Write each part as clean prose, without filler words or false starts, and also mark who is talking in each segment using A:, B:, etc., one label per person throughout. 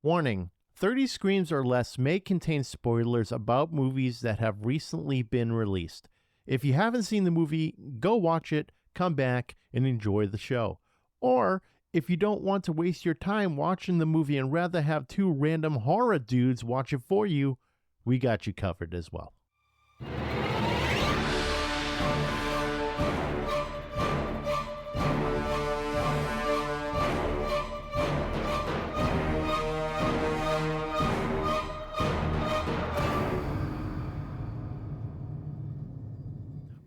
A: Warning, 30 Screams or Less may contain spoilers about movies that have recently been released. If you haven't seen the movie, go watch it, come back, and enjoy the show. Or, if you don't want to waste your time watching the movie and rather have two random horror dudes watch it for you, we got you covered as well.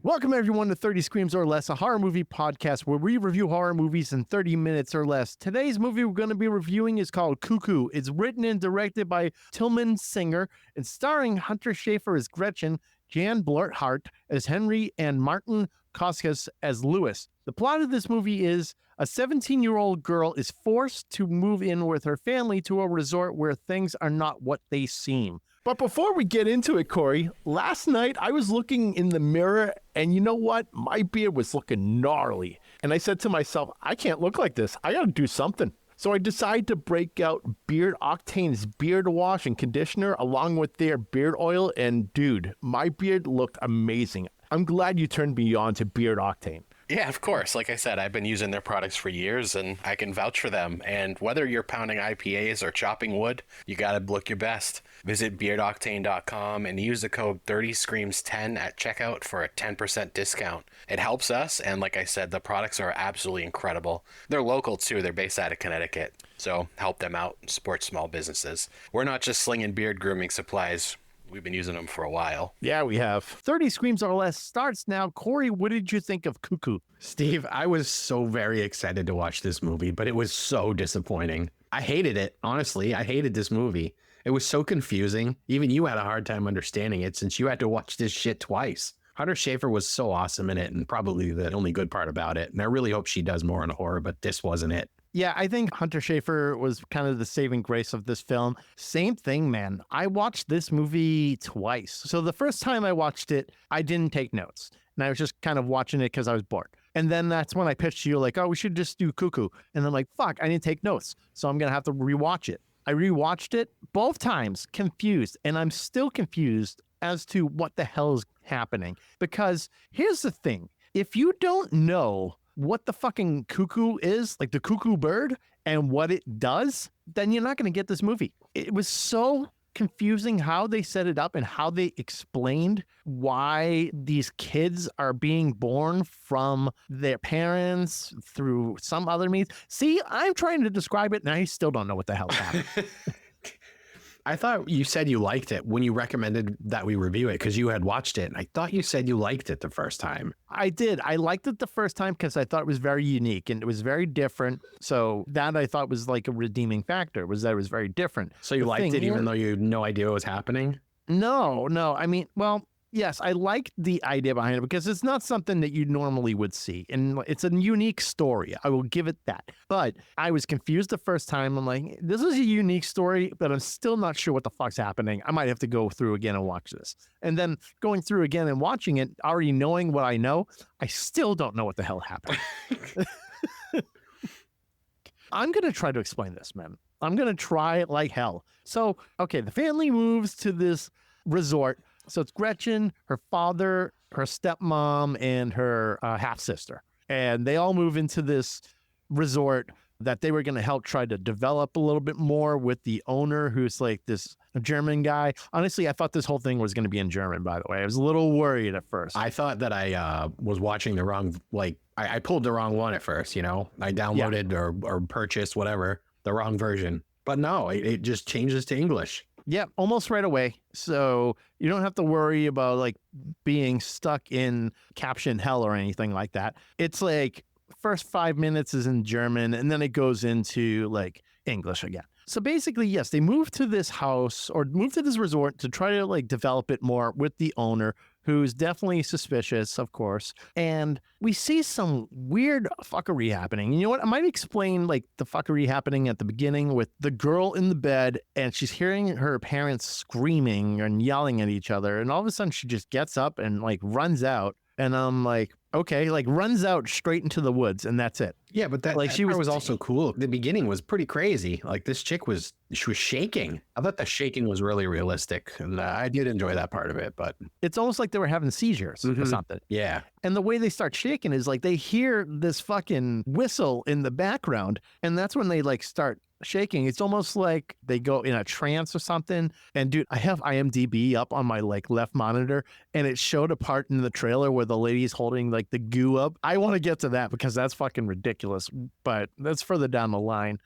A: Welcome, everyone, to 30 Screams or Less, a horror movie podcast where we review horror movies in 30 minutes or less. Today's movie we're going to be reviewing is called Cuckoo. It's written and directed by Tilman Singer and starring Hunter Schafer as Gretchen, Jan Bluthardt as Henry, and Martin Koskas as Louis. The plot of this movie is a 17-year-old girl is forced to move in with her family to a resort where things are not what they seem. But before we get into it, Corey, last night I was looking in the mirror and you know what? My beard was looking gnarly. And I said to myself, I can't look like this. I got to do something. So I decided to break out Beard Octane's beard wash and conditioner along with their beard oil. And dude, my beard looked amazing. I'm glad you turned me on to Beard Octane.
B: Yeah, of course. Like I said, I've been using their products for years and I can vouch for them. And whether you're pounding IPAs or chopping wood, you got to look your best. Visit beardoctane.com and use the code 30screams10 at checkout for a 10% discount. It helps us. And like I said, the products are absolutely incredible. They're local too. They're based out of Connecticut. So help them out and support small businesses. We're not just slinging beard grooming supplies. We've been using them for a while.
A: Yeah, we have. 30 Screams or Less starts now. Corey, what did you think of Cuckoo?
C: Steve, I was so very excited to watch this movie, but it was so disappointing. I hated it. Honestly, I hated this movie. It was so confusing. Even you had a hard time understanding it since you had to watch this shit twice. Hunter Schafer was so awesome in it and probably the only good part about it. And I really hope she does more in horror, but this wasn't it.
A: Yeah, I think Hunter Schafer was kind of the saving grace of this film. Same thing, man. I watched this movie twice. So the first time I watched it, I didn't take notes. And I was just kind of watching it because I was bored. And then that's when I pitched to you like, oh, we should just do Cuckoo. And I'm like, fuck, I didn't take notes. So I'm going to have to rewatch it. I rewatched it both times, confused. And I'm still confused as to what the hell is happening. Because here's the thing. If you don't know what the fucking cuckoo is, like the cuckoo bird, and what it does, then you're not going to get this movie. It was so confusing how they set it up and how they explained why these kids are being born from their parents through some other means. See, I'm trying to describe it and I still don't know what the hell's happening.
C: I thought you said you liked it when you recommended that we review it because you had watched it. And I thought you said you liked it the first time.
A: I did. I liked it the first time because I thought it was very unique and it was very different. So that I thought was like a redeeming factor, was that it was very different.
C: So you liked it even though you had no idea what was happening?
A: No. I mean, well, yes, I liked the idea behind it because it's not something that you normally would see. And it's a unique story. I will give it that. But I was confused the first time. I'm like, this is a unique story, but I'm still not sure what the fuck's happening. I might have to go through again and watch this. And then going through again and watching it, already knowing what I know, I still don't know what the hell happened. I'm going to try to explain this, man. I'm going to try it like hell. So, okay, the family moves to this resort. So it's Gretchen, her father, her stepmom, and her half-sister. And they all move into this resort that they were going to help try to develop a little bit more with the owner, who's like this German guy. Honestly, I thought this whole thing was going to be in German, by the way. I was a little worried at first.
C: I thought that I was watching the wrong, I pulled the wrong one at first, you know? I downloaded or purchased, whatever, the wrong version. But no, it just changes to English.
A: Yeah, almost right away. So you don't have to worry about like being stuck in caption hell or anything like that. It's like first 5 minutes is in German and then it goes into like English again. So basically, yes, they moved to this house or moved to this resort to try to like develop it more with the owner, who's definitely suspicious, of course. And we see some weird fuckery happening. You know what? I might explain like the fuckery happening at the beginning with the girl in the bed and she's hearing her parents screaming and yelling at each other. And all of a sudden she just gets up and like runs out. And I'm like, okay, like runs out straight into the woods and that's it.
C: Yeah, but
A: Like,
C: she was also cool. The beginning was pretty crazy. Like this chick she was shaking. I thought the shaking was really realistic, and I did enjoy that part of it. But
A: It's almost like they were having seizures or something.
C: yeah,
A: And the way they start shaking is like they hear this fucking whistle in the background, and that's when they like start shaking. It's almost like they go in a trance or something. And dude, I have IMDb up on my like left monitor, and it showed a part in the trailer where the lady's holding like the goo up. I want to get to that because that's fucking ridiculous, but that's further down the line.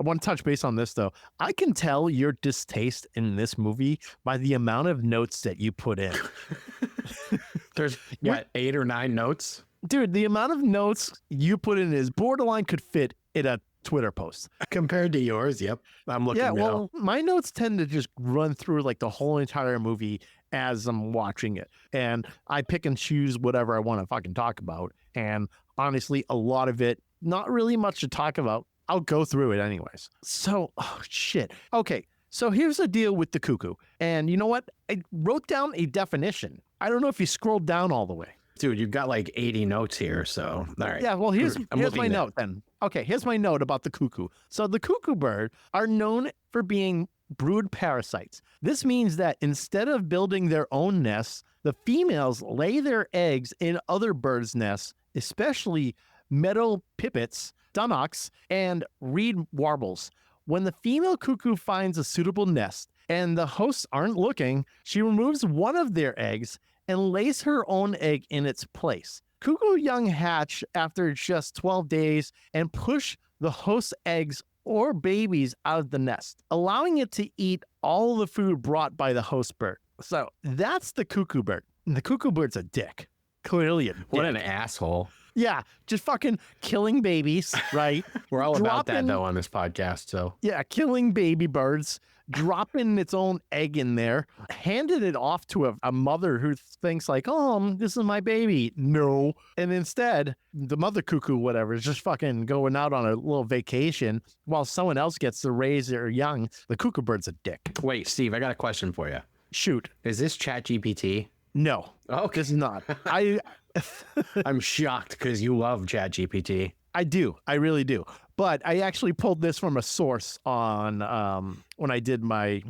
A: I want to touch base on this though. I can tell your distaste in this movie by the amount of notes that you put in.
C: there's what 8 or 9 notes.
A: Dude, the amount of notes you put in is borderline could fit in a Twitter post.
C: Compared to yours, yep. I'm looking now.
A: Well, my notes tend to just run through like the whole entire movie as I'm watching it. And I pick and choose whatever I want to fucking talk about. And honestly, a lot of it, not really much to talk about. I'll go through it anyways. So, oh shit. Okay, so here's the deal with the cuckoo. And you know what? I wrote down a definition. I don't know if you scrolled down all the way.
C: Dude, you've got like 80 notes here, so all right.
A: Yeah, well, here's my
C: there.
A: note then. Okay, here's my note about the cuckoo. So the cuckoo bird are known for being brood parasites. This means that instead of building their own nests, the females lay their eggs in other birds' nests, especially meadow pipits, dunnocks, and reed warbles. When the female cuckoo finds a suitable nest and the hosts aren't looking, she removes one of their eggs and lays her own egg in its place. Cuckoo young hatch after just 12 days and push the host's eggs or babies out of the nest, allowing it to eat all the food brought by the host bird. So that's the cuckoo bird. And the cuckoo bird's a dick. Clearly a dick.
C: What an asshole.
A: Yeah, just fucking killing babies, right?
C: We're all about that though on this podcast, so.
A: Yeah, killing baby birds, dropping its own egg in there, handed it off to a mother who thinks like, oh, this is my baby. No. And instead, the mother cuckoo, whatever, is just fucking going out on a little vacation while someone else gets to raise their young. The cuckoo bird's a dick.
C: Wait, Steve, I got a question for you.
A: Shoot.
C: Is this ChatGPT?
A: No.
C: Okay.
A: It's not.
C: I'm shocked because you love ChatGPT.
A: I do. I really do. But I actually pulled this from a source on when I did my,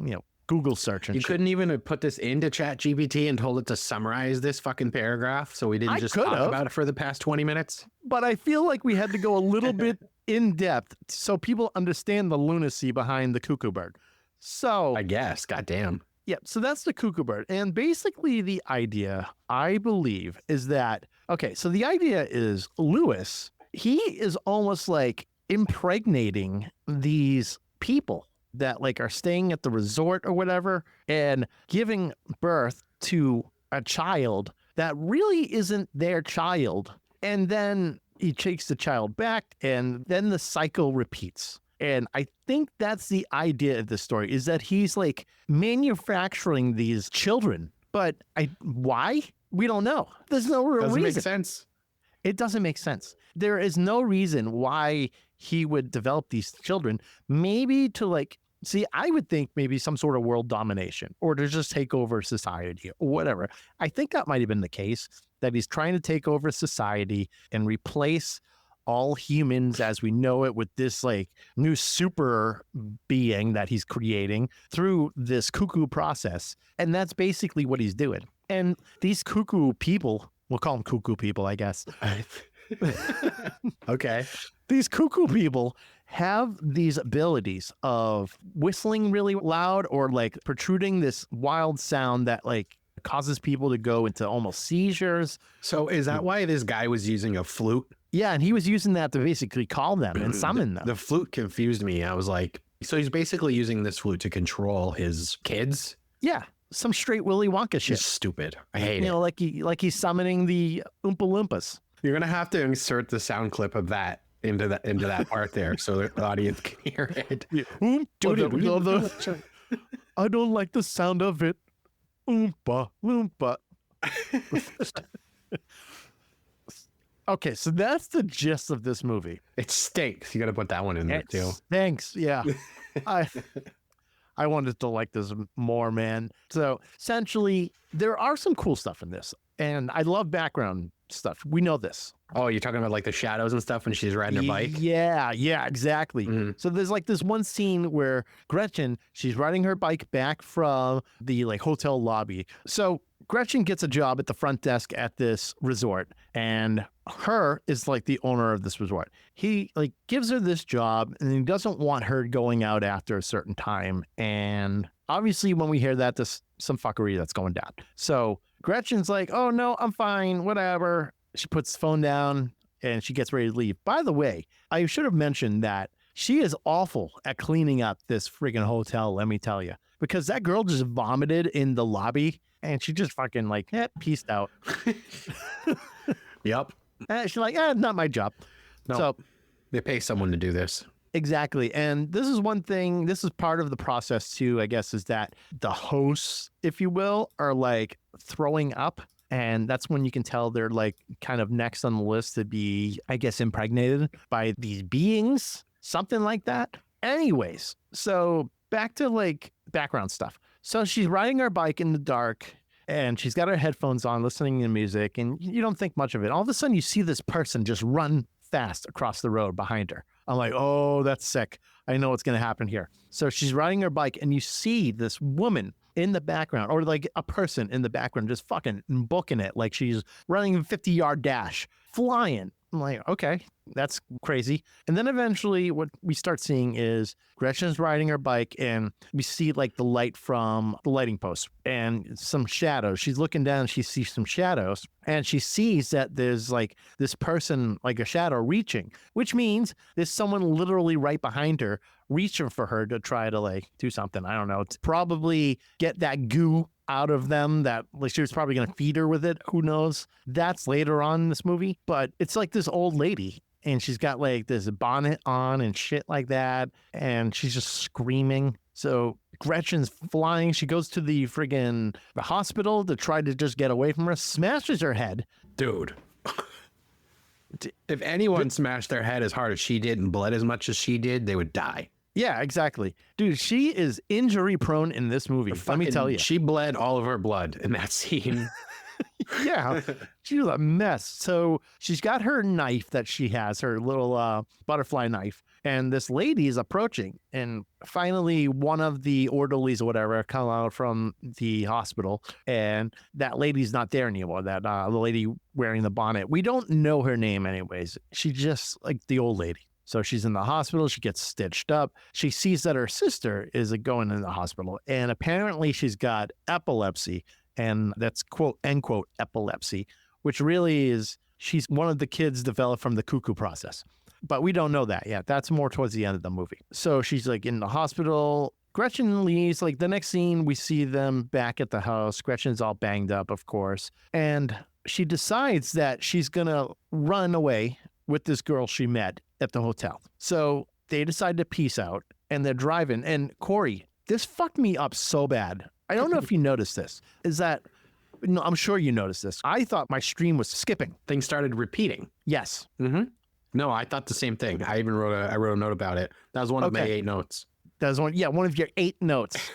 A: Google search. And
C: you couldn't even put this into ChatGPT and told it to summarize this fucking paragraph so we didn't just talk about it for the past 20 minutes?
A: But I feel like we had to go a little bit in depth so people understand the lunacy behind the cuckoo bird. So
C: I guess. Goddamn.
A: Yeah, so that's the cuckoo bird. And basically the idea, I believe, is that, okay, so the idea is Lewis, he is almost like impregnating these people that like are staying at the resort or whatever and giving birth to a child that really isn't their child. And then he takes the child back and then the cycle repeats. And I think that's the idea of the story, is that he's like manufacturing these children. But why? We don't know. There's no real reason.
C: Doesn't make sense.
A: It doesn't make sense. There is no reason why he would develop these children. Maybe to I would think maybe some sort of world domination or to just take over society or whatever. I think that might have been the case, that he's trying to take over society and replace all humans as we know it with this like new super being that he's creating through this cuckoo process. And that's basically what he's doing. And these cuckoo people, we'll call them cuckoo people, I guess.
C: Okay.
A: These cuckoo people have these abilities of whistling really loud or like protruding this wild sound that like causes people to go into almost seizures.
C: So is that why this guy was using a flute?
A: Yeah, and he was using that to basically call them and summon them.
C: The flute confused me. I was like, so he's basically using this flute to control his kids?
A: Yeah, some straight Willy Wonka shit.
C: It's stupid. I hate it.
A: You know, like he's summoning the Oompa Loompas.
C: You're gonna have to insert the sound clip of that into that part there so the audience can hear it.
A: I don't like the sound of it. Oompa Loompa. Okay, so that's the gist of this movie.
C: It stinks. You got to put that one in there too.
A: Thanks. Yeah. I wanted to like this more, man. So essentially, there are some cool stuff in this, and I love background stuff. We know this.
C: Oh, you're talking about like the shadows and stuff when she's riding her bike?
A: Yeah, exactly.
C: Mhm.
A: So there's like this one scene where Gretchen, she's riding her bike back from the like hotel lobby. So Gretchen gets a job at the front desk at this resort, and her is like the owner of this resort. He like gives her this job, and he doesn't want her going out after a certain time. And obviously, when we hear that, there's some fuckery that's going down. So Gretchen's like, "Oh no, I'm fine, whatever." She puts the phone down and she gets ready to leave. By the way, I should have mentioned that she is awful at cleaning up this friggin' hotel, let me tell you, because that girl just vomited in the lobby and she just fucking like, peaced out.
C: Yep.
A: And she's like, not my job.
C: No,
A: So
C: they pay someone to do this.
A: exactly. And this is one thing, this is part of the process too, I guess, is that the hosts, if you will, are like throwing up. And that's when you can tell they're like kind of next on the list to be, I guess, impregnated by these beings, something like that. Anyways, so back to like background stuff. So she's riding her bike in the dark and she's got her headphones on, listening to music, and you don't think much of it. All of a sudden, you see this person just run fast across the road behind her. I'm like, oh, that's sick. I know what's going to happen here. So she's riding her bike and you see this woman in the background, or like a person in the background just fucking booking it like she's running a 50-yard dash, flying. I'm like, okay, that's crazy. And then eventually what we start seeing is Gretchen's riding her bike and we see like the light from the lighting post and some shadows. She's looking down, she sees some shadows and she sees that there's like this person, like a shadow reaching, which means there's someone literally right behind her reaching for her to try to like do something. I don't know. It's probably get that goo out of them that like she was probably going to feed her with it. Who knows? That's later on in this movie, but it's like this old lady and she's got like this bonnet on and shit like that. And she's just screaming. So Gretchen's flying. She goes to the friggin' hospital to try to just get away from her, smashes her head.
C: Dude. If anyone smashed their head as hard as she did and bled as much as she did, they would die.
A: Yeah, exactly. Dude, she is injury prone in this movie. Let me tell you.
C: She bled all of her blood in that scene.
A: Yeah, she was a mess. So she's got her knife that she has, her little butterfly knife. And this lady is approaching. And finally, one of the orderlies or whatever come out from the hospital. And that lady's not there anymore, that the lady wearing the bonnet. We don't know her name anyways. She's just like the old lady. So she's in the hospital. She gets stitched up. She sees that her sister is going in the hospital. And apparently she's got epilepsy. And that's quote, end quote, epilepsy, which really is, she's one of the kids developed from the Cuckoo process. But we don't know that yet. That's more towards the end of the movie. So she's like in the hospital. Gretchen leaves. Like the next scene, we see them back at the house. Gretchen's all banged up, of course. And she decides that she's going to run away with this girl she met at the hotel. So they decide to peace out and they're driving. And Corey, this fucked me up so bad. I don't know if you noticed this. Is that, no, I'm sure you noticed this. I thought my stream was skipping.
C: Things started repeating.
A: Yes.
C: Mm-hmm. No, I thought the same thing. I even wrote a note about it. That was one of my 8 notes.
A: That was one of your 8 notes.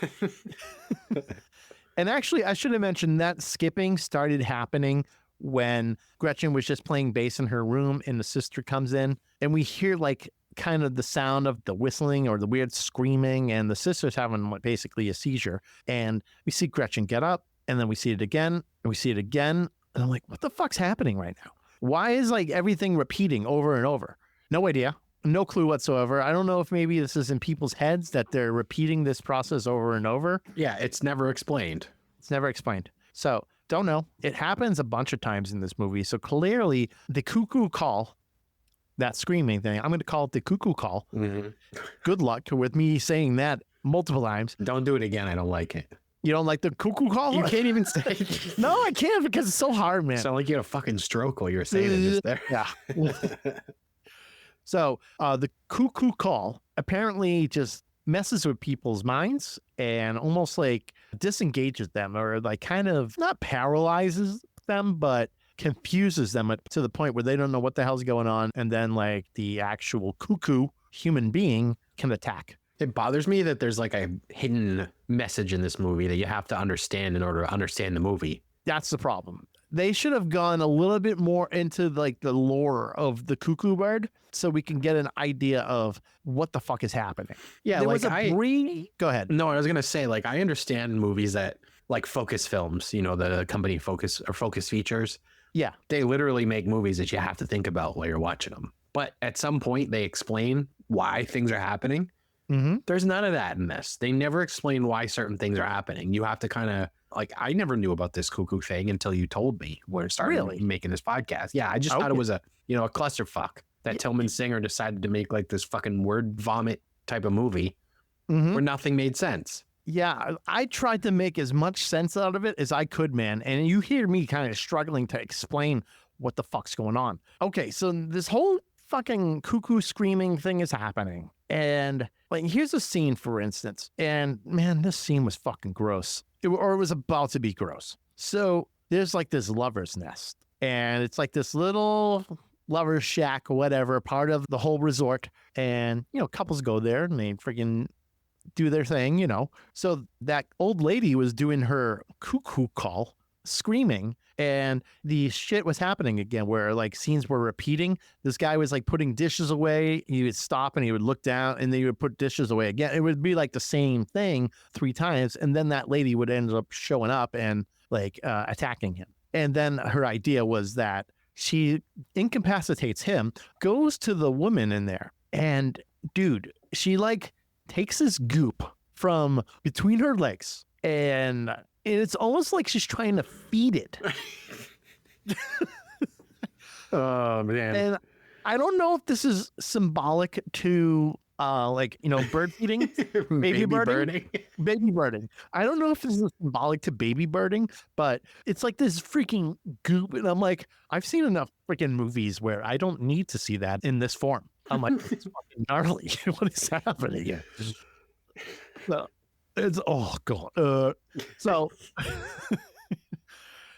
A: And actually, I should have mentioned that skipping started happening when Gretchen was just playing bass in her room and the sister comes in and we hear like kind of the sound of the whistling or the weird screaming and the sister's having basically a seizure. And we see Gretchen get up and then we see it again and we see it again. And I'm like, what the fuck's happening right now? Why is like everything repeating over and over? No idea. No clue whatsoever. I don't know if maybe this is in people's heads that they're repeating this process over and over.
C: Yeah, it's never explained.
A: It's never explained. So don't know. It happens a bunch of times in this movie. So clearly the cuckoo call, that screaming thing, I'm going to call it the cuckoo call.
C: Mm-hmm.
A: Good luck with me saying that multiple times.
C: Don't do it again. I don't like it.
A: You don't like the cuckoo call?
C: You can't even say.
A: No, I can't because it's so hard, man.
C: Sound like you had a fucking stroke while you were saying it just there.
A: Yeah. So the cuckoo call apparently just messes with people's minds and almost like disengages them or like kind of not paralyzes them, but confuses them to the point where they don't know what the hell's going on. And then like the actual cuckoo human being can attack.
C: It bothers me that there's like a hidden message in this movie that you have to understand in order to understand the movie.
A: That's the problem. They should have gone a little bit more into like the lore of the cuckoo bird so we can get an idea of what the fuck is happening.
C: Yeah,
A: There
C: like
A: was a Go ahead.
C: No, I was gonna say, like, I understand movies that like Focus Films, you know, the company Focus or Focus Features.
A: Yeah.
C: They literally make movies that you have to think about while you're watching them. But at some point, they explain why things are happening.
A: Mm-hmm.
C: There's none of that in this. They never explain why certain things are happening. You have to kind of like, I never knew about this cuckoo thing until you told me when I started making this podcast. Yeah, I just thought it was a clusterfuck that Tilman Singer decided to make like this fucking word vomit type of movie where nothing made sense.
A: Yeah, I tried to make as much sense out of it as I could, man. And you hear me kind of struggling to explain what the fuck's going on. Okay, so this whole fucking cuckoo screaming thing is happening. And like, here's a scene, for instance. And man, this scene was fucking gross. It was about to be gross. So there's like this lover's nest. And it's like this little lover's shack or whatever, part of the whole resort. And, you know, couples go there and they freaking do their thing, you know. So that old lady was doing her cuckoo call, screaming, and the shit was happening again where like scenes were repeating. This guy was like putting dishes away. He would stop and he would look down and then he would put dishes away again. It would be like the same thing 3 times. And then that lady would end up showing up and like attacking him. And then her idea was that she incapacitates him, goes to the woman in there, and dude, she like takes this goop from between her legs and it's almost like she's trying to feed it.
C: Oh, man.
A: And I don't know if this is symbolic to like, you know, bird feeding, baby birding. Baby birding. I don't know if this is symbolic to baby birding, but it's like this freaking goop. And I'm like, I've seen enough freaking movies where I don't need to see that in this form. I'm like, it's fucking gnarly. What is happening here? So it's, oh God.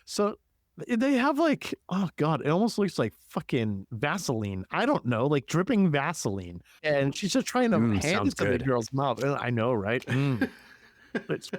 A: So they have like, oh God, it almost looks like fucking Vaseline. I don't know, like dripping Vaseline. And she's just trying to hand it to the girl's mouth. I know, right? It's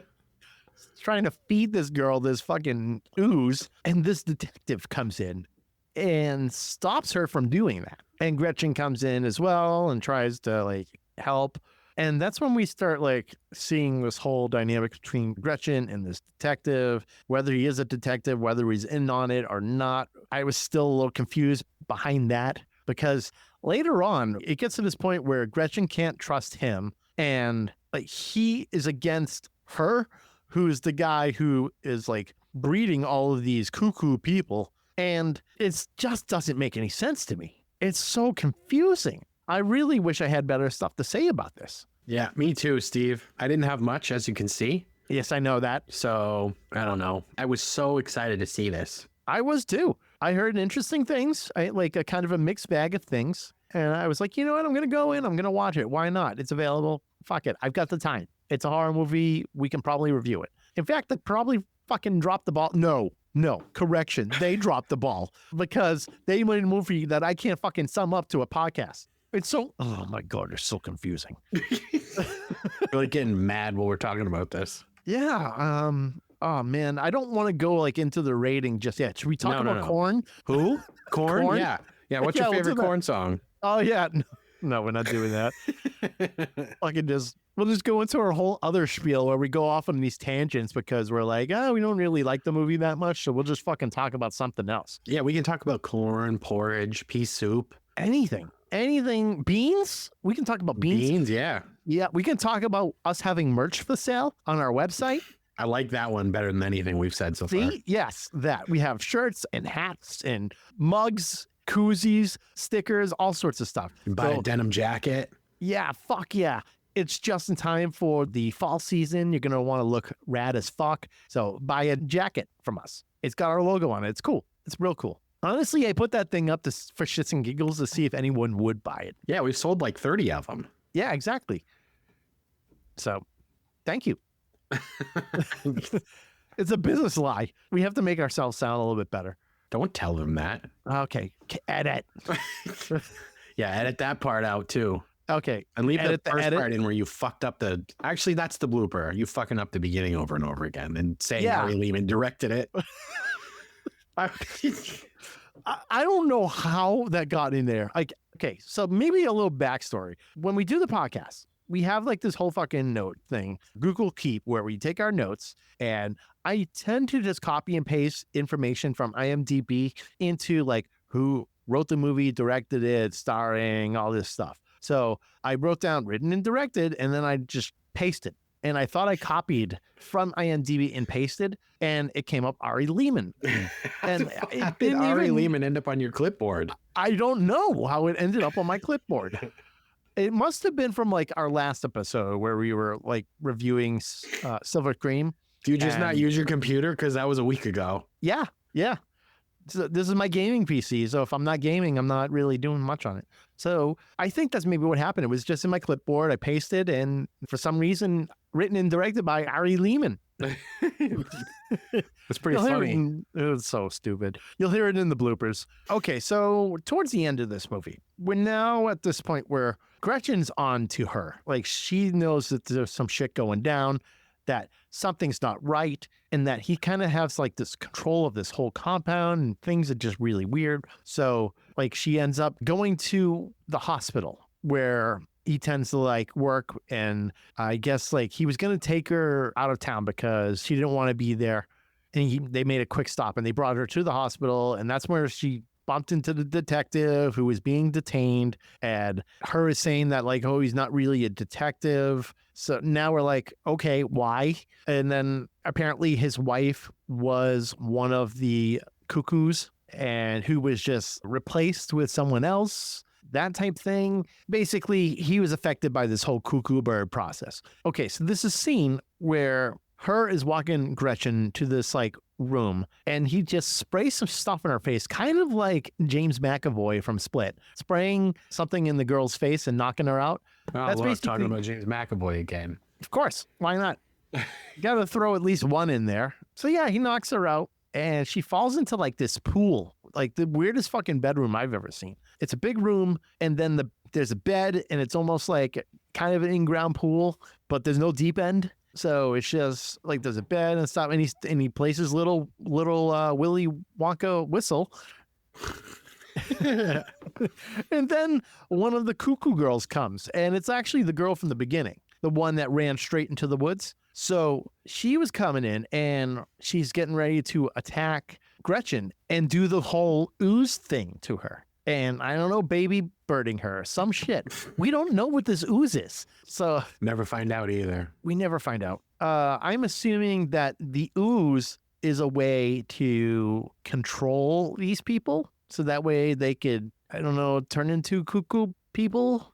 A: trying to feed this girl this fucking ooze. And this detective comes in and stops her from doing that. And Gretchen comes in as well and tries to like help. And that's when we start like seeing this whole dynamic between Gretchen and this detective, whether he is a detective, whether he's in on it or not. I was still a little confused behind that because later on it gets to this point where Gretchen can't trust him and like he is against her, who's the guy who is like breeding all of these cuckoo people. And it just doesn't make any sense to me. It's so confusing. I really wish I had better stuff to say about this.
C: Yeah, me too, Steve. I didn't have much, as you can see.
A: Yes, I know that.
C: So, I don't know. I was so excited to see this.
A: I was too. I heard interesting things, like a kind of a mixed bag of things. And I was like, you know what? I'm going to go in. I'm going to watch it. Why not? It's available. Fuck it. I've got the time. It's a horror movie. We can probably review it. In fact, they probably fucking dropped the ball. No, correction. They dropped the ball because they made a movie that I can't fucking sum up to a podcast. It's so, oh my God, it's so confusing.
C: Really getting mad while we're talking about this.
A: Yeah. Oh man, I don't want to go like into the rating just yet. Should we talk about Korn?
C: Who? Korn? Yeah. Yeah. What's your favorite Korn song?
A: Oh yeah. No, we're not doing that. We'll just go into our whole other spiel where we go off on these tangents because we're like, oh, we don't really like the movie that much. So we'll just fucking talk about something else.
C: Yeah. We can talk about corn, porridge, pea soup.
A: Anything. Beans? We can talk about beans.
C: Beans, yeah.
A: Yeah, we can talk about us having merch for sale on our website.
C: I like that one better than anything we've said so far.
A: Yes, that. We have shirts and hats and mugs, koozies, stickers, all sorts of stuff.
C: You buy a denim jacket.
A: Yeah, fuck yeah. It's just in time for the fall season. You're going to want to look rad as fuck. So buy a jacket from us. It's got our logo on it. It's cool. It's real cool. Honestly, I put that thing up for shits and giggles to see if anyone would buy it.
C: Yeah, we've sold like 30 of them.
A: Yeah, exactly. So, thank you. It's a business lie. We have to make ourselves sound a little bit better.
C: Don't tell them that.
A: Okay, edit.
C: Yeah, edit that part out too.
A: Okay.
C: And leave
A: Edit
C: the
A: the
C: first
A: edit.
C: part in where you fucked up the. Actually, that's the blooper. You fucking up the beginning over and over again, and saying
A: Yeah.
C: Harry Lehman directed it.
A: I don't know how that got in there. Like, okay, so maybe a little backstory. When we do the podcast, we have like this whole fucking note thing, Google Keep, where we take our notes, and I tend to just copy and paste information from IMDb into like who wrote the movie, directed it, starring, all this stuff. So I wrote down written and directed, and then I just pasted. And I thought I copied from IMDb and pasted, and it came up Ari Lehman. And
C: How did Ari Lehman end up on your clipboard?
A: I don't know how it ended up on my clipboard. It must have been from like our last episode where we were like reviewing Silver Scream.
C: Do you just not use your computer? Because that was a week ago.
A: Yeah. So this is my gaming PC. So if I'm not gaming, I'm not really doing much on it. So I think that's maybe what happened. It was just in my clipboard. I pasted, and for some reason, written and directed by Ari Lehman.
C: It's pretty funny.
A: It was so stupid. You'll hear it in the bloopers. Okay, so towards the end of this movie, we're now at this point where Gretchen's on to her. Like, she knows that there's some shit going down, that something's not right, and that he kind of has like this control of this whole compound, and things are just really weird. So like she ends up going to the hospital where he tends to like work, and I guess like he was going to take her out of town because she didn't want to be there. And they made a quick stop, and they brought her to the hospital, and that's where she bumped into the detective who was being detained, and her is saying that like, oh, he's not really a detective. So now we're like, okay, why? And then apparently his wife was one of the cuckoos, and who was just replaced with someone else, that type thing. Basically, he was affected by this whole cuckoo bird process. Okay, so this is a scene where her is walking Gretchen to this like room, and he just sprays some stuff in her face, kind of like James McAvoy from Split, spraying something in the girl's face and knocking her out.
C: Oh,
A: That's
C: basically talking about James McAvoy again.
A: Of course, why not? Got to throw at least one in there. So yeah, he knocks her out, and she falls into like this pool, like the weirdest fucking bedroom I've ever seen. It's a big room, and then there's a bed, and it's almost like kind of an in-ground pool, but there's no deep end. So it's just like there's a bed and stuff, and he plays his little Willy Wonka whistle. And then one of the cuckoo girls comes, and it's actually the girl from the beginning, the one that ran straight into the woods. So she was coming in, and she's getting ready to attack Gretchen and do the whole ooze thing to her. And I don't know, baby birding her, some shit. We don't know what this ooze is. So
C: Never find out either.
A: we never find out. I'm assuming that the ooze is a way to control these people. So that way they could, I don't know, turn into cuckoo people.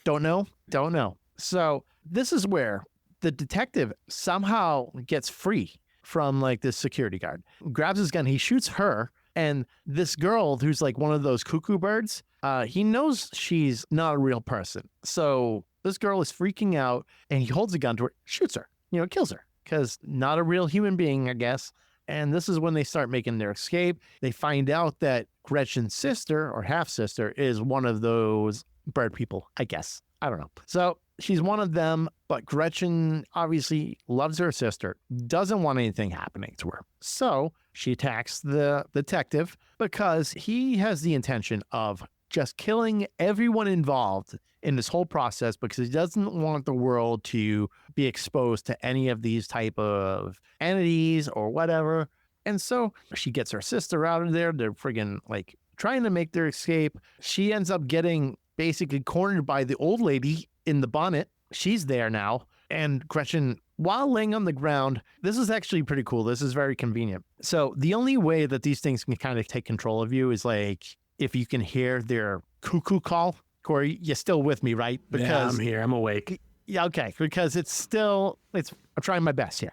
A: Don't know. So this is where the detective somehow gets free from like this security guard, grabs his gun, he shoots her. And this girl, who's like one of those cuckoo birds, he knows she's not a real person. So this girl is freaking out, and he holds a gun to her, shoots her, kills her, because not a real human being, I guess. And this is when they start making their escape. They find out that Gretchen's sister or half-sister is one of those bird people, I guess. I don't know. So she's one of them, but Gretchen obviously loves her sister, doesn't want anything happening to her. So she attacks the detective because he has the intention of just killing everyone involved in this whole process, because he doesn't want the world to be exposed to any of these type of entities or whatever. And so she gets her sister out of there. They're friggin' like trying to make their escape. She ends up getting basically cornered by the old lady in the bonnet. She's there now. And Gretchen, while laying on the ground, this is actually pretty cool. This is very convenient. So the only way that these things can kind of take control of you is like if you can hear their cuckoo call. Corey, you're still with me, right? Because
C: yeah, I'm here. I'm awake.
A: Yeah, okay. Because I'm trying my best here.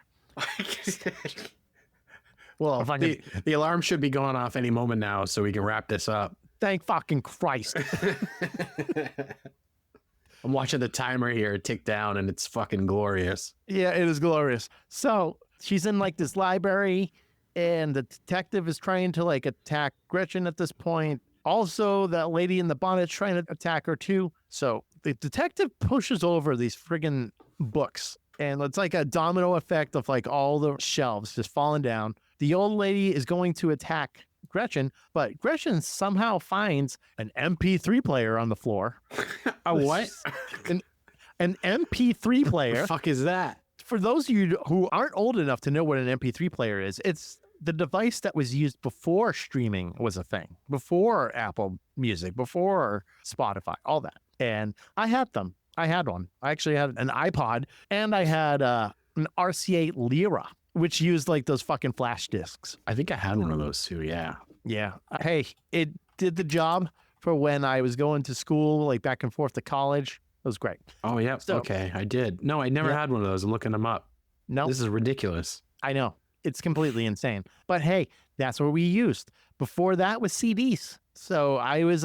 A: Well, if I can,
C: the alarm should be going off any moment now, so we can wrap this up.
A: Thank fucking Christ.
C: I'm watching the timer here tick down, and it's fucking glorious.
A: Yeah, it is glorious. So she's in like this library, and the detective is trying to like attack Gretchen at this point. Also, that lady in the bonnet trying to attack her too. So the detective pushes over these friggin' books, and it's like a domino effect of like all the shelves just falling down. The old lady is going to attack Gretchen, but Gretchen somehow finds an MP3 player on the floor.
C: A what?
A: An MP3 player.
C: The fuck is that?
A: For those of you who aren't old enough to know what an MP3 player is, it's the device that was used before streaming was a thing, before Apple Music, before Spotify, all that. And I had them. I had one. I actually had an iPod, and I had an RCA Lyra, which used like those fucking flash discs.
C: I think I had one of those too. Yeah.
A: Yeah. Hey, it did the job for when I was going to school, like back and forth to college. It was great.
C: Oh, yeah.
A: So,
C: okay. I did. No, I never had one of those. I'm looking them up.
A: No.
C: This is ridiculous.
A: I know. It's completely insane. But hey, that's what we used. Before that was CDs. So I was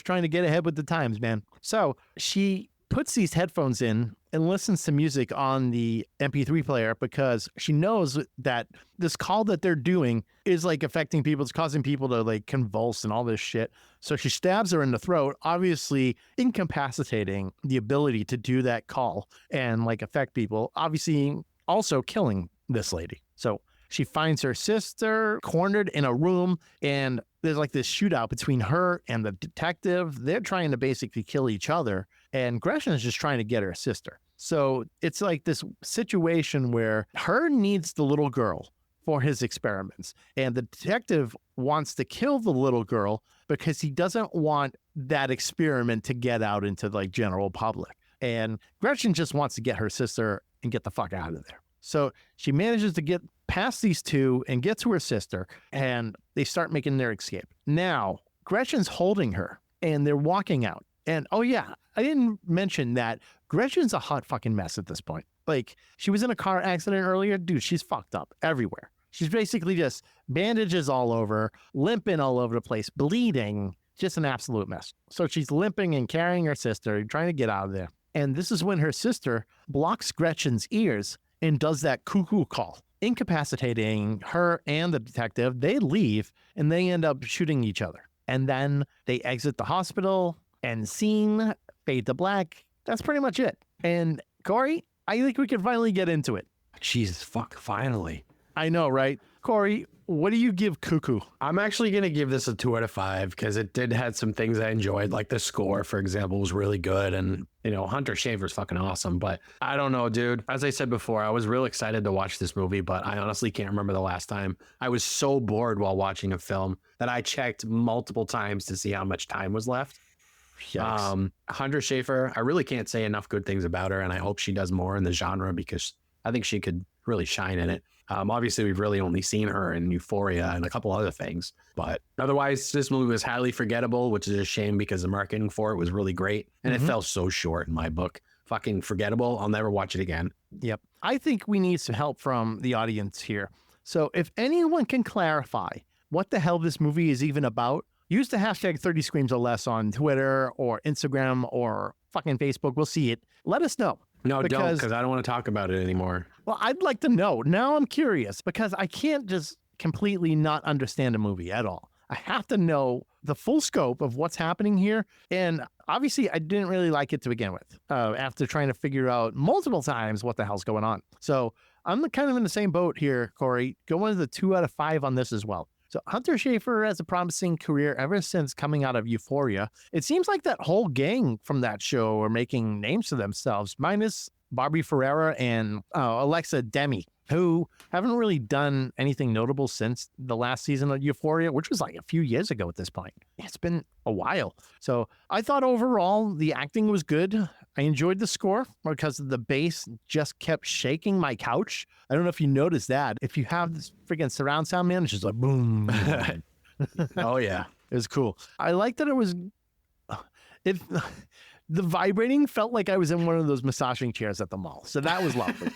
A: trying to get ahead with the times, man. So she puts these headphones in and listens to music on the MP3 player because she knows that this call that they're doing is like affecting people. It's causing people to like convulse and all this shit. So she stabs her in the throat, obviously incapacitating the ability to do that call and like affect people, obviously also killing this lady. So she finds her sister cornered in a room, and there's like this shootout between her and the detective. They're trying to basically kill each other, and Gretchen is just trying to get her sister. So it's like this situation where her needs the little girl for his experiments, and the detective wants to kill the little girl because he doesn't want that experiment to get out into like general public. And Gretchen just wants to get her sister and get the fuck out of there. So she manages to get past these two and get to her sister, and they start making their escape. Now, Gretchen's holding her, and they're walking out. And, oh yeah, I didn't mention that Gretchen's a hot fucking mess at this point. Like, she was in a car accident earlier. Dude, she's fucked up everywhere. She's basically just bandages all over, limping all over the place, bleeding, just an absolute mess. So she's limping and carrying her sister, trying to get out of there. And this is when her sister blocks Gretchen's ears and does that cuckoo call, incapacitating her and the detective. They leave, and they end up shooting each other. And then they exit the hospital, and scene, fade to black. That's pretty much it. And Corey, I think we can finally get into it.
C: Jesus, fuck, finally.
A: I know, right? Corey, what do you give Cuckoo?
C: I'm actually going to give this a 2 out of 5 because it did have some things I enjoyed. Like the score, for example, was really good. And, you know, Hunter Schafer's fucking awesome. But I don't know, dude. As I said before, I was real excited to watch this movie, but I honestly can't remember the last time. I was so bored while watching a film that I checked multiple times to see how much time was left. Hunter Schafer, I really can't say enough good things about her, and I hope she does more in the genre because I think she could really shine in it. Obviously, we've really only seen her in Euphoria and a couple other things, but otherwise, this movie was highly forgettable, which is a shame because the marketing for it was really great, and it fell so short in my book. Fucking forgettable. I'll never watch it again.
A: Yep. I think we need some help from the audience here. So if anyone can clarify what the hell this movie is even about, use the hashtag 30 Screams or Less on Twitter or Instagram or fucking Facebook. We'll see it. Let us know.
C: No, don't, because I don't want to talk about it anymore.
A: Well, I'd like to know. Now I'm curious because I can't just completely not understand a movie at all. I have to know the full scope of what's happening here. And obviously, I didn't really like it to begin with after trying to figure out multiple times what the hell's going on. So I'm kind of in the same boat here, Corey. Going to the 2 out of 5 on this as well. So Hunter Schafer has a promising career ever since coming out of Euphoria. It seems like that whole gang from that show are making names for themselves, minus Barbie Ferreira and Alexa Demi, who haven't really done anything notable since the last season of Euphoria, which was like a few years ago at this point. It's been a while. So I thought overall the acting was good. I enjoyed the score because the bass just kept shaking my couch. I don't know if you noticed that. If you have this freaking surround sound, man, it's just like boom.
C: Oh, yeah.
A: It was cool. I liked that it was... The vibrating felt like I was in one of those massaging chairs at the mall. So that was lovely.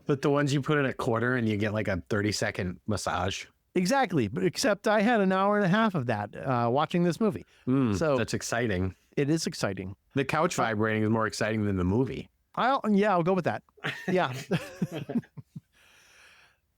C: But the ones you put in a quarter and you get like a 30-second massage.
A: Exactly. But except I had an hour and a half of that watching this movie. So
C: that's exciting.
A: It is exciting.
C: The couch vibrating is more exciting than the movie.
A: I'll go with that. Yeah.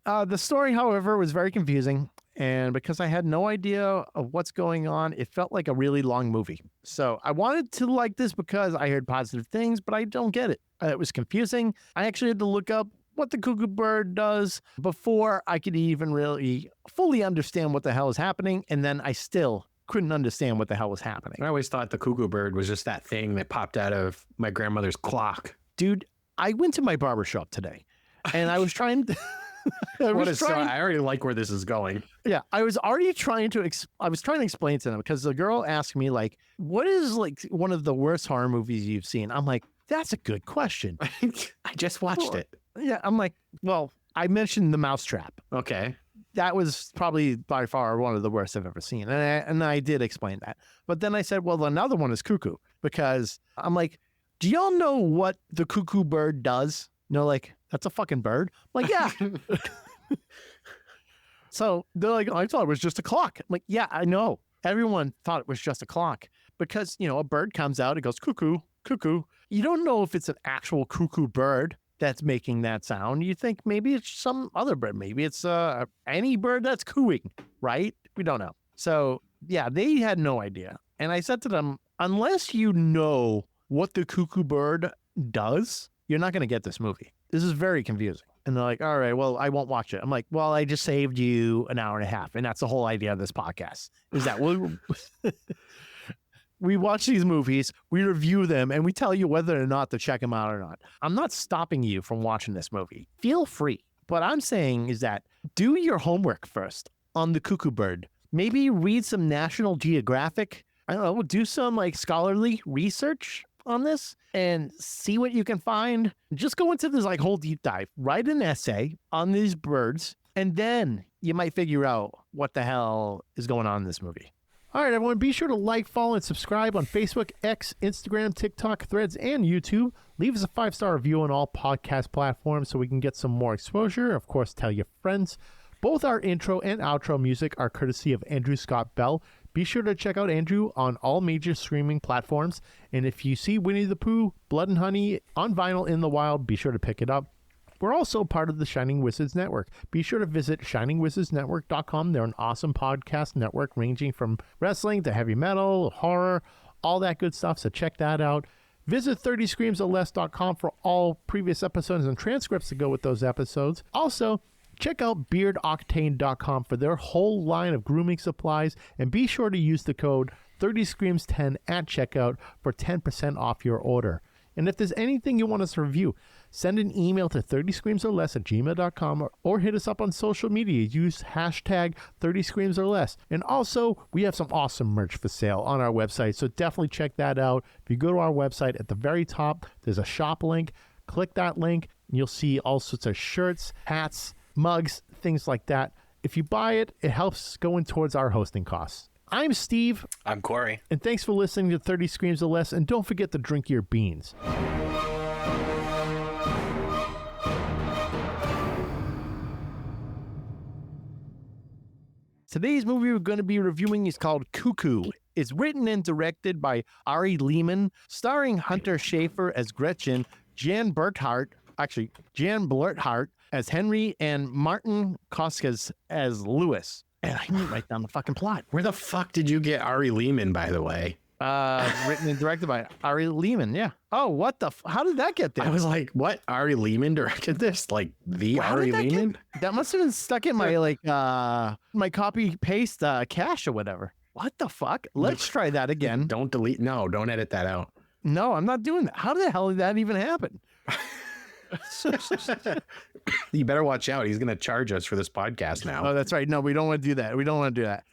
A: The story, however, was very confusing. And because I had no idea of what's going on, it felt like a really long movie. So I wanted to like this because I heard positive things, but I don't get it. It was confusing. I actually had to look up what the cuckoo bird does before I could even really fully understand what the hell is happening. And then I still couldn't understand what the hell was happening.
C: I always thought the cuckoo bird was just that thing that popped out of my grandmother's clock.
A: Dude, I went to my barbershop today and I was trying to... I
C: already like where this is going.
A: Yeah, I was trying to explain to them because the girl asked me like, what is like one of the worst horror movies you've seen? I'm like, that's a good question.
C: I just watched it.
A: Yeah, I'm like, well, I mentioned The Mousetrap.
C: Okay.
A: That was probably by far one of the worst I've ever seen. And I did explain that. But then I said, well, another one is Cuckoo, because I'm like, do y'all know what the cuckoo bird does? No, like, that's a fucking bird. I'm like, yeah. So they're like, oh, I thought it was just a clock. I'm like, yeah, I know. Everyone thought it was just a clock because, you know, a bird comes out, it goes cuckoo, cuckoo. You don't know if it's an actual cuckoo bird that's making that sound. You think maybe it's some other bird. Maybe it's any bird that's cooing, right? We don't know. So yeah, they had no idea. And I said to them, unless you know what the cuckoo bird does, you're not going to get this movie. This is very confusing. And they're like, all right, well, I won't watch it. I'm like, well, I just saved you an hour and a half. And that's the whole idea of this podcast is that we watch these movies, we review them, and we tell you whether or not to check them out or not. I'm not stopping you from watching this movie. Feel free. What I'm saying is that do your homework first on the cuckoo bird. Maybe read some National Geographic. I don't know, do some like scholarly research on this and see what you can find. Just go into this like whole deep dive, write an essay on these birds, and then you might figure out what the hell is going on in this movie. All right, everyone, be sure to like, follow, and subscribe on Facebook, X, Instagram, TikTok, Threads, and YouTube. Leave us a 5-star review on all podcast platforms so we can get some more exposure. Of course, tell your friends. Both our intro and outro music are courtesy of Andrew Scott Bell. Be sure to check out Andrew on all major streaming platforms. And if you see Winnie the Pooh, Blood and Honey on vinyl in the wild, be sure to pick it up. We're also part of the Shining Wizards Network. Be sure to visit shiningwizardsnetwork.com. They're an awesome podcast network ranging from wrestling to heavy metal, horror, all that good stuff. So check that out. Visit 30screamsorless.com for all previous episodes and transcripts to go with those episodes. Also, check out beardoctane.com for their whole line of grooming supplies, and be sure to use the code 30screams10 at checkout for 10% off your order. And if there's anything you want us to review, send an email to 30screamsorless@gmail.com or hit us up on social media. Use hashtag 30screamsorless. And also, we have some awesome merch for sale on our website, so definitely check that out. If you go to our website, at the very top, there's a shop link. Click that link, and you'll see all sorts of shirts, hats, mugs, things like that. If you buy it, it helps going towards our hosting costs. I'm Steve.
B: I'm Corey.
A: And thanks for listening to 30 Screams or Less. And don't forget to drink your beans. Today's movie we're going to be reviewing is called Cuckoo. It's written and directed by Ari Lehman, starring Hunter Schafer as Gretchen, Jan Bluthardt as Henry, and Martin Koskas as Lewis. And I didn't write down the fucking plot.
C: Where the fuck did you get Ari Lehman, by the way?
A: Written and directed by Ari Lehman, yeah. Oh, what the... How did that get there?
C: I was like, what? Ari Lehman directed this? Like, the Ari Lehman?
A: That must have been stuck in my, like, my copy-paste cache or whatever. What the fuck? Let's try that again.
C: Don't delete... No, don't edit that out.
A: No, I'm not doing that. How the hell did that even happen?
C: You better watch out. He's going to charge us for this podcast now.
A: Oh, that's right. No, we don't want to do that. We don't want to do that.